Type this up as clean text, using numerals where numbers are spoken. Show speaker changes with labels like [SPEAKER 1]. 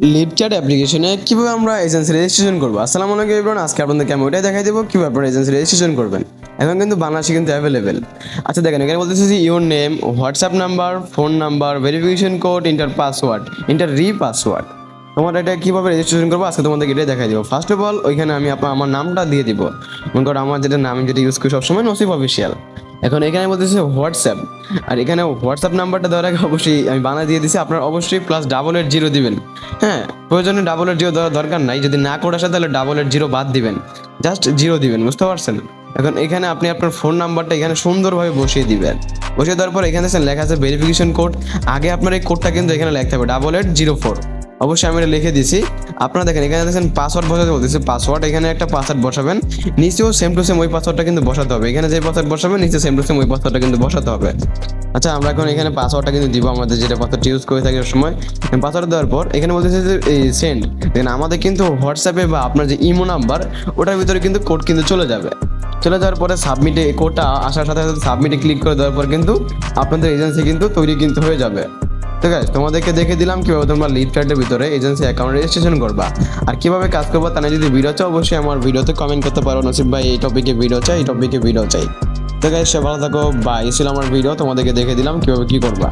[SPEAKER 1] লিপচ্যাট অ্যাপ্লিকেশনে কিভাবে আমরা এজেন্সি রেজিস্ট্রেশন করবো। আসসালামু আলাইকুম এভরিওয়ান, আজকে আপনাদেরকে আমি ওইটাই দেখাই দেবো কিভাবে আপনারা এজেন্সি রেজিস্ট্রেশন করবেন। এখন কিন্তু বাংলাদেশে কিন্তু অ্যাভেলেবেল। আচ্ছা দেখেন, এখানে বলতেছে যে your name, WhatsApp number, phone number, verification code, inter password, inter password. তোমরা এটা কীভাবে রেজিস্ট্রেশন করবো আজকে তোমাদেরকে এটাই দেখাই দেবো। ফার্স্ট অফ অল ওইখানে আমি আমার নামটা দিয়ে দিব। মনে করো আমার যেটা নাম যেটা ইউজ করি সবসময় নসিব অফিসিয়াল। এখন এখানে বলতেছে হোয়াটসঅ্যাপ, আর এখানে হোয়াটসঅ্যাপ নাম্বারটা দেওয়ার আগে অবশ্যই আমি বাংলা দিয়ে দিছি, আপনার অবশ্যই +880 দিবেন। হ্যাঁ, প্রয়োজনে 880 দেওয়ার দরকার নাই, যদি না করে আসে তাহলে 880 বাদ দিবেন, জাস্ট 0 দিবেন, বুঝতে পারছেন। এখন এখানে আপনি আপনার ফোন নাম্বারটা এখানে সুন্দরভাবে বসিয়ে দিবেন। বসিয়ে দেওয়ার পর এখানে দেখছেন লেখা আছে ভেরিফিকেশন কোড। আগে আপনার এই কোডটা কিন্তু এখানে লিখতে হবে 8804। অবশ্যই আমি এটা লিখে দিছি। আপনারা দেখেন এখানে দেখছেন পাসওয়ার্ড বসাতে বলতেছে, পাসওয়ার্ড এখানে একটা পাসওয়ার্ড বসাবেন, নিচেও সেম টু সেম ওই পাসওয়ার্ডটা কিন্তু বসাতে হবে। এখানে যে পাসওয়ার্ড বসাবেন নিচে সেম টু সেম ওই পাসওয়ার্ডটা কিন্তু বসাতে হবে। আচ্ছা, আমরা এখন এখানে পাসওয়ার্ডটা কিন্তু দিব, আমাদের যেটা পাসওয়ার্ড ইউজ করে থাকি সময়। পাসওয়ার্ড দেওয়ার পর এখানে বলতেছে যে এই সেন্ড। দেখেন আমাদের কিন্তু হোয়াটসঅ্যাপে বা আপনার যে ইমো নাম্বার ওটার ভিতরে কিন্তু কোড কিন্তু চলে যাবে। চলে যাওয়ার পরে সাবমিটে কোডটা আসার সাথে সাথে সাবমিটে ক্লিক করে দেওয়ার পর কিন্তু আপনাদের এজেন্সি কিন্তু তৈরি কিন্তু হয়ে যাবে। ঠিক আছে, তোমাদেরকে দেখে দিলাম কিভাবে তোমরা লিপচ্যাটের ভিতরে এজেন্সি অ্যাকাউন্ট রেজিস্ট্রেশন করবা আর কিভাবে কাজ করবা। তাহলে যদি ভিডিও চাও অবশ্যই আমার ভিডিওতে কমেন্ট করতে পারো, নসিব ভাই এই টপিকে ভিডিও চাই, এই টপিকে ভিডিও চাই। তো গাইস, ভালো থাকো, বাই। এই ছিল আমার ভিডিও, তোমাদেরকে দেখে দিলাম কিভাবে কি করবা।